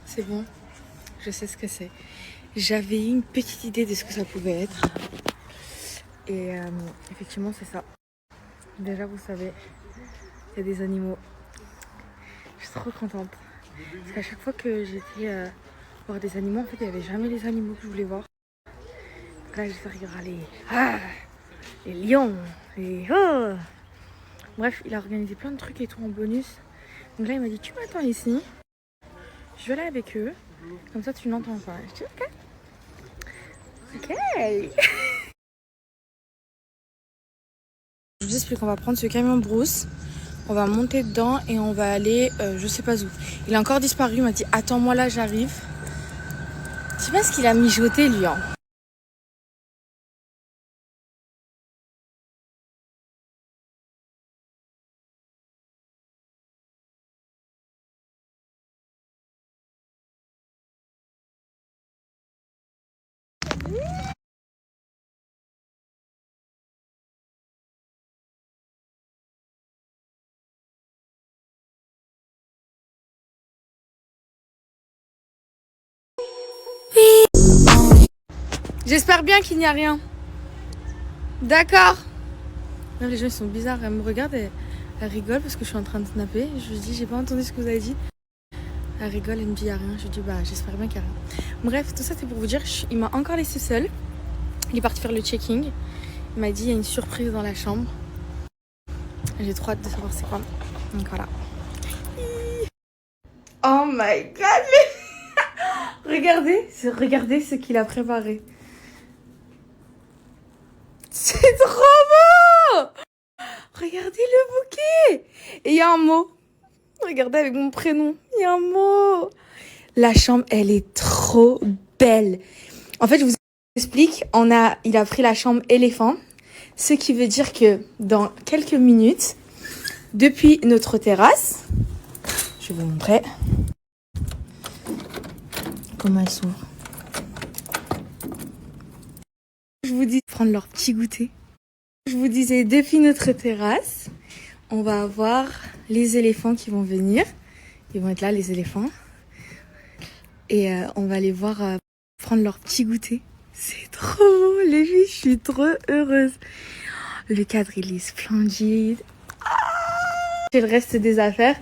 C'est bon, je sais ce que c'est. J'avais une petite idée de ce que ça pouvait être. Et effectivement, c'est ça. Déjà, vous savez, il y a des animaux. Je suis trop contente. Parce qu'à chaque fois que j'étais voir des animaux, en fait, il n'y avait jamais les animaux que je voulais voir. Donc là, j'espère qu'il y aura les lions, les... Oh. Bref, il a organisé plein de trucs et tout en bonus. Donc là, il m'a dit, tu m'attends ici. Je vais aller avec eux. Comme ça, tu n'entends pas. Je dis, ok. Ok. Je vous explique, on va prendre ce camion brousse. On va monter dedans et on va aller, je sais pas où. Il a encore disparu, il m'a dit, attends-moi là, j'arrive. Je sais pas ce qu'il a mijoté, lui, hein. J'espère bien qu'il n'y a rien. D'accord. Non, les gens ils sont bizarres, elle me regarde et elle rigole parce que je suis en train de snapper. Je lui dis, j'ai pas entendu ce que vous avez dit. Elle rigole, elle me dit, il n'y a rien. Je lui dis, bah j'espère bien qu'il n'y a rien. Bref, tout ça c'est pour vous dire, il m'a encore laissé seule. Il est parti faire le checking. Il m'a dit, il y a une surprise dans la chambre. J'ai trop hâte de savoir c'est quoi. Donc voilà. Oh my god. Regardez ce qu'il a préparé. C'est trop beau. Regardez le bouquet. Et il y a un mot. Regardez avec mon prénom. Il y a un mot. La chambre, elle est trop belle. En fait, je vous explique. Il a pris la chambre éléphant. Ce qui veut dire que dans quelques minutes, depuis notre terrasse, je vais vous montrer comment elle s'ouvre. Je vous dis de prendre leur petit goûter. Je vous disais, depuis notre terrasse, on va avoir les éléphants qui vont venir. Ils vont être là, les éléphants. Et on va les voir prendre leur petit goûter. C'est trop beau, les filles, je suis trop heureuse. Le cadre, il est splendide. J'ai le reste des affaires,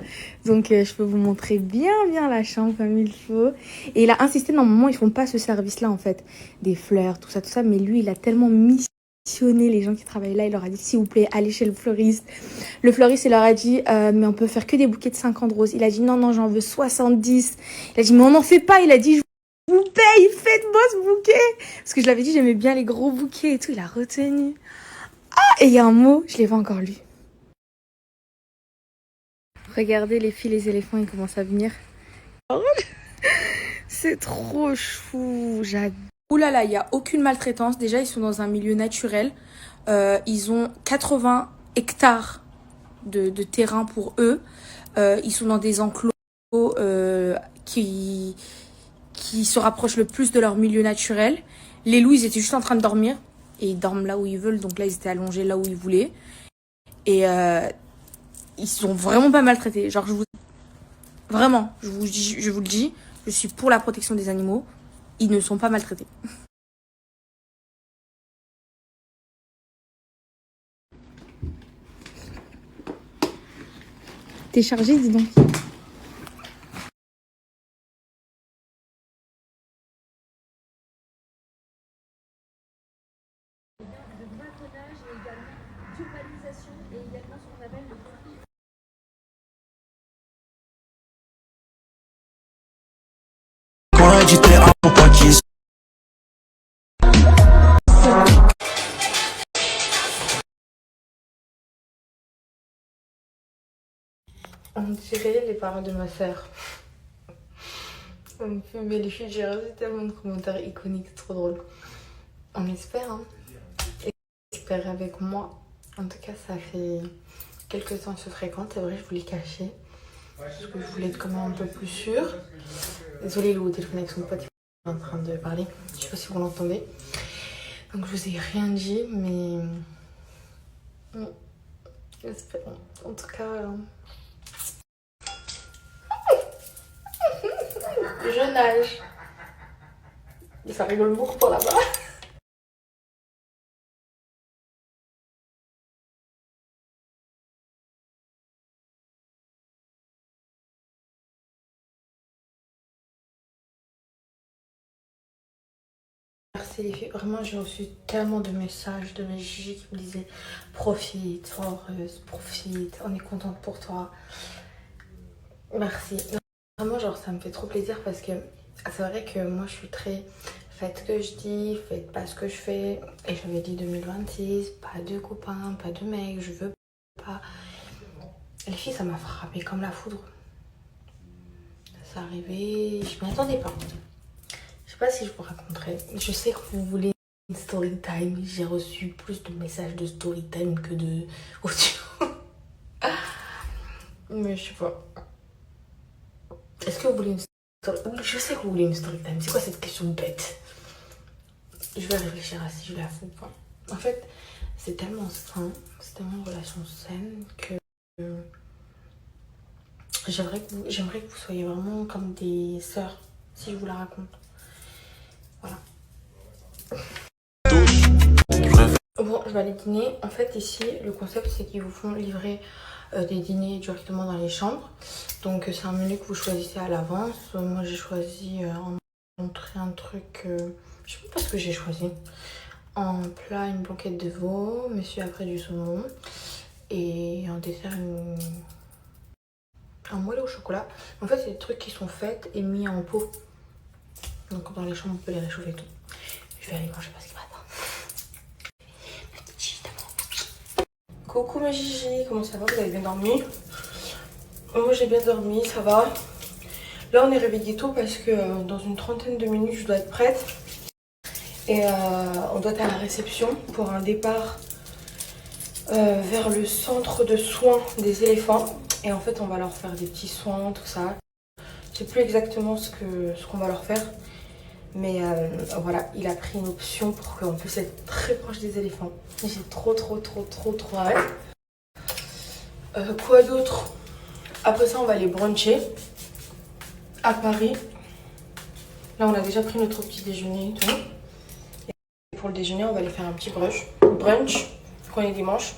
donc je peux vous montrer bien la chambre comme il faut. Et il a insisté, normalement, ils font pas ce service-là, en fait. Des fleurs, tout ça. Mais lui, il a tellement missionné les gens qui travaillent là. Il leur a dit, s'il vous plaît, allez chez le fleuriste. Le fleuriste, il leur a dit, mais on peut faire que des bouquets de 50 roses. Il a dit, non, j'en veux 70. Il a dit, mais on n'en fait pas. Il a dit, je vous paye, faites-moi ce bouquet. Parce que je l'avais dit, j'aimais bien les gros bouquets et tout. Il a retenu. Ah, et il y a un mot, je l'ai pas encore lu. Regardez les filles, les éléphants, ils commencent à venir. C'est trop chou, j'adore. Ouh là là, il n'y a aucune maltraitance. Déjà, ils sont dans un milieu naturel. Ils ont 80 hectares de terrain pour eux. Ils sont dans des enclos qui se rapprochent le plus de leur milieu naturel. Les loups, ils étaient juste en train de dormir. Et ils dorment là où ils veulent. Donc là, ils étaient allongés là où ils voulaient. Et ils sont vraiment pas maltraités. Genre, vraiment, je vous le dis, je suis pour la protection des animaux. Ils ne sont pas maltraités. T'es chargé, dis donc. On dirait les paroles de ma sœur. Ça me fait mais les filles, j'ai reçu tellement de commentaires iconiques, trop drôle. On espère, hein. Espère avec moi. En tout cas, ça fait quelques temps que je fréquente. C'est vrai, je voulais cacher. Parce que je voulais être quand même un peu plus sûre. Désolée, le téléphone avec son pote, il est en train de parler. Je sais pas si vous l'entendez. Donc, je vous ai rien dit, mais... Espérons. En tout cas... Je nage. Et ça rigole beaucoup pour là-bas. Merci les filles, vraiment j'ai reçu tellement de messages de mes Gigi qui me disaient profite, sois heureuse, profite, on est contente pour toi. Merci. Vraiment genre ça me fait trop plaisir parce que c'est vrai que moi je suis très faites ce que je dis, faites pas ce que je fais. Et j'avais dit 2026, pas de copains, pas de mecs, je veux pas. Les filles ça m'a frappé comme la foudre. Ça arrivait, je m'y attendais pas. Je sais pas si je vous raconterai. Je sais que vous voulez une story time. J'ai reçu plus de messages de story time que de audio. Mais je sais pas. Est-ce que vous voulez une story? Je sais que vous voulez une story time. C'est quoi cette question bête? Je vais réfléchir à si je la fous ou pas. En fait, c'est tellement sain, c'est tellement une relation saine que j'aimerais que vous soyez vraiment comme des sœurs si je vous la raconte. Voilà. Bon, je vais aller dîner. En fait, ici, le concept, c'est qu'ils vous font livrer des dîners directement dans les chambres. Donc, c'est un menu que vous choisissez à l'avance. Moi, j'ai choisi en entrée un truc... je sais pas ce que j'ai choisi. En plat, une blanquette de veau. Monsieur, après, du saumon. Et en dessert, un moelleux au chocolat. En fait, c'est des trucs qui sont faits et mis en pot. Donc, dans les chambres, on peut les réchauffer et tout. Je vais aller manger parce qu'il m'attend. Coucou ma Gigi, comment ça va? Vous avez bien dormi? Moi j'ai bien dormi, ça va. Là on est réveillé tôt parce que dans une trentaine de minutes je dois être prête. Et on doit être à la réception pour un départ vers le centre de soins des éléphants. Et en fait on va leur faire des petits soins, tout ça. Je sais plus exactement ce qu'on va leur faire. Mais voilà, il a pris une option pour qu'on puisse être très proche des éléphants. J'ai trop hâte. Quoi d'autre? Après ça, on va aller bruncher à Paris. Là, on a déjà pris notre petit déjeuner et tout. Et pour le déjeuner, on va aller faire un petit brunch. Brunch, quand il est dimanche.